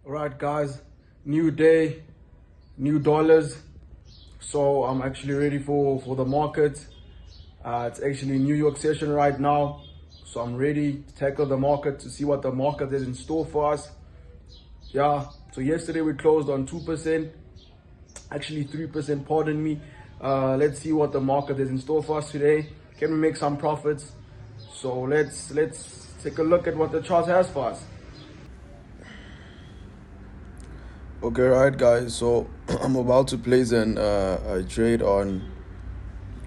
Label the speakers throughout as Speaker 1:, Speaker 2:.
Speaker 1: All right, guys, new day, new dollars. So I'm actually ready for the market. It's actually New York session right now. So I'm ready to tackle the market to see what the market is in store for us. Yeah, so yesterday we closed on 2%, actually 3%, pardon me. Let's see what the market is in store for us today. Can we make some profits? So let's take a look at what the chart has for us. Okay, right, guys. So I'm about to place a trade on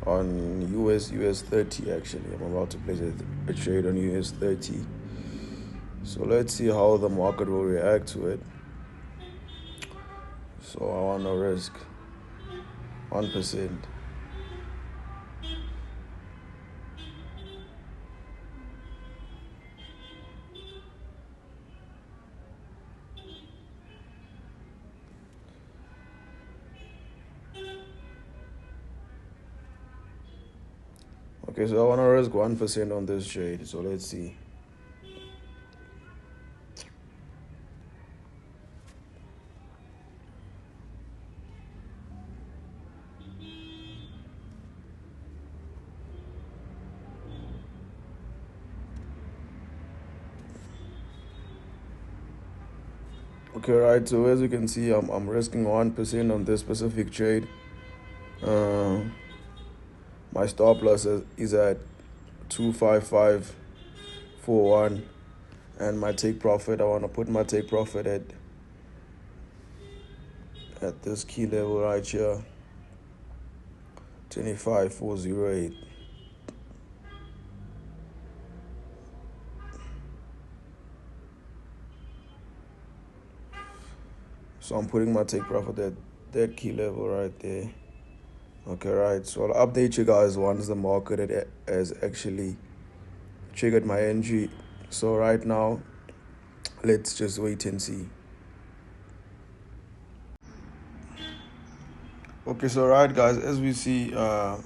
Speaker 1: US 30. Actually, I'm about to place a trade on US 30. So let's see how the market will react to it. So I want to risk 1%. Okay, so I want to risk 1% on this trade. So let's see. Okay, right. So as you can see, I'm risking 1% on this specific trade. My stop loss is at 25541, and my take profit, I want to put my take profit at this key level right here, 25408. So I'm putting my take profit at that key level right there. Okay, right. So I'll update you guys once the market has actually triggered my entry. So right now, let's just wait and see. Okay, so right, guys, as we see, the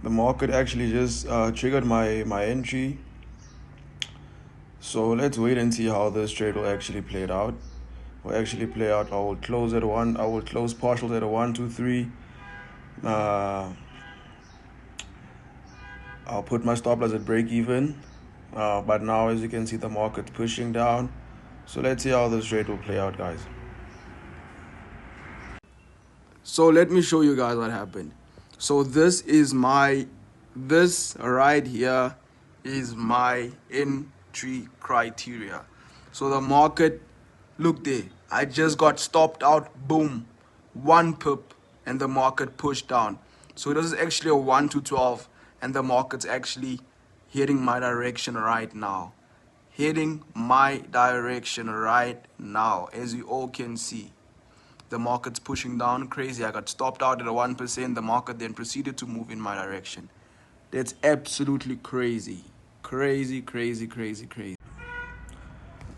Speaker 1: market actually just triggered my entry. So let's wait and see how this trade will actually play out. I will close at one. I will close partials at a 1, 2, 3. I'll put my stop loss at break even. But now, as you can see, the market's pushing down. So let's see how this trade will play out, guys. So let me show you guys what happened. So this right here is my entry criteria. So the market, look there, I just got stopped out, boom, 1 pip, and the market pushed down. So this is actually a 1 to 12, and the market's actually heading my direction right now. Heading my direction right now, as you all can see. The market's pushing down crazy. I got stopped out at a 1%. The market then proceeded to move in my direction. That's absolutely crazy. Crazy, crazy, crazy, crazy.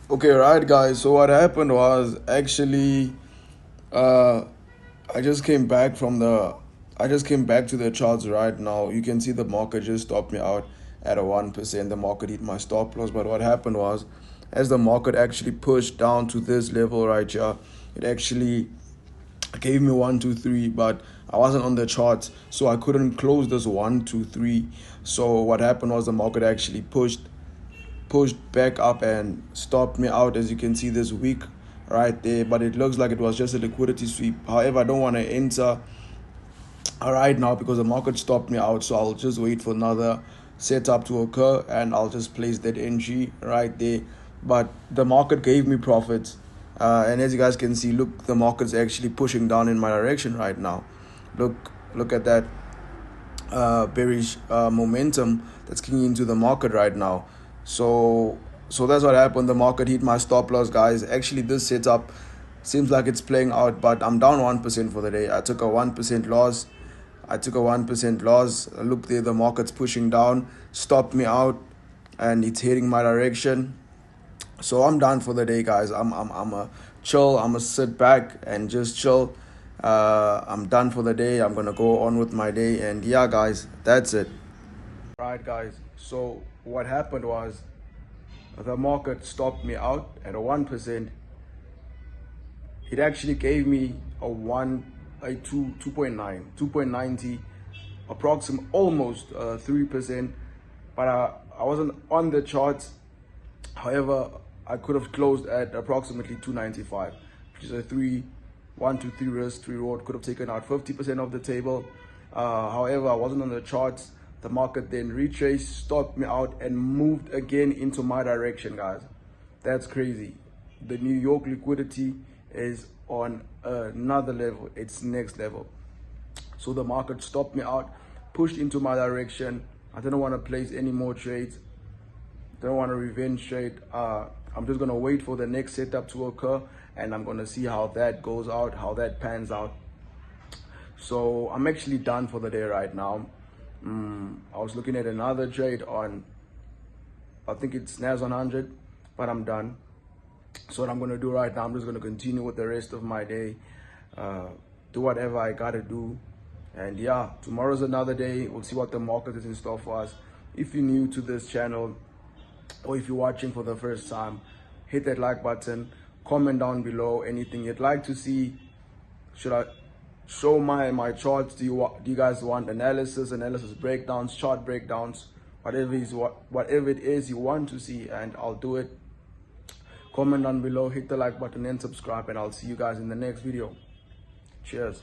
Speaker 1: Okay, right, guys. So what happened was actually, I just came back to the charts right now. You can see the market just stopped me out at a 1%. The market hit my stop loss. But what happened was, as the market actually pushed down to this level right here, it actually gave me 1, 2, 3, but I wasn't on the charts, so I couldn't close this 1, 2, 3. So what happened was the market actually pushed back up and stopped me out, as you can see this week right there. But it looks like it was just a liquidity sweep. However, I don't want to enter right now because the market stopped me out, so I'll just wait for another setup to occur and I'll just place that entry right there. But the market gave me profits, and as you guys can see, look, the market's actually pushing down in my direction right now. Look at that bearish momentum that's kicking into the market right now. So that's what happened. The market hit my stop loss, guys. Actually, this setup seems like it's playing out, but I'm down 1% for the day. I took a 1% loss. Look there, the market's pushing down, stopped me out, and it's heading my direction. So I'm done for the day, guys. I'm a chill. I'm a sit back and just chill. I'm done for the day. I'm gonna go on with my day, and yeah, guys, that's it. Right, guys. So what happened was the market stopped me out at a 1%. It actually gave me a 2.90, approximately almost 3%, but I wasn't on the charts. However, I could have closed at approximately 295, which is a 1 to 3 risk, 3 reward. Could have taken out 50% of the table. However, I wasn't on the charts. The market then retraced, stopped me out, and moved again into my direction, guys. That's crazy. The New York liquidity is on another level. It's next level. So the market stopped me out, pushed into my direction. I didn't want to place any more trades. Don't want to revenge trade. I'm just gonna wait for the next setup to occur, and I'm gonna see how that goes out, how that pans out. So I'm actually done for the day right now. I was looking at another trade on, I think it's NAS100, but I'm done. So what I'm gonna do right now, I'm just gonna continue with the rest of my day, do whatever I gotta do. And yeah, tomorrow's another day. We'll see what the market is in store for us. If you're new to this channel, or if you're watching for the first time, hit that like button, comment down below anything you'd like to see. Should I show my charts? Do you guys want analysis breakdowns, chart breakdowns, whatever it is you want to see, and I'll do it. Comment down below, hit the like button and subscribe, and I'll see you guys in the next video. Cheers.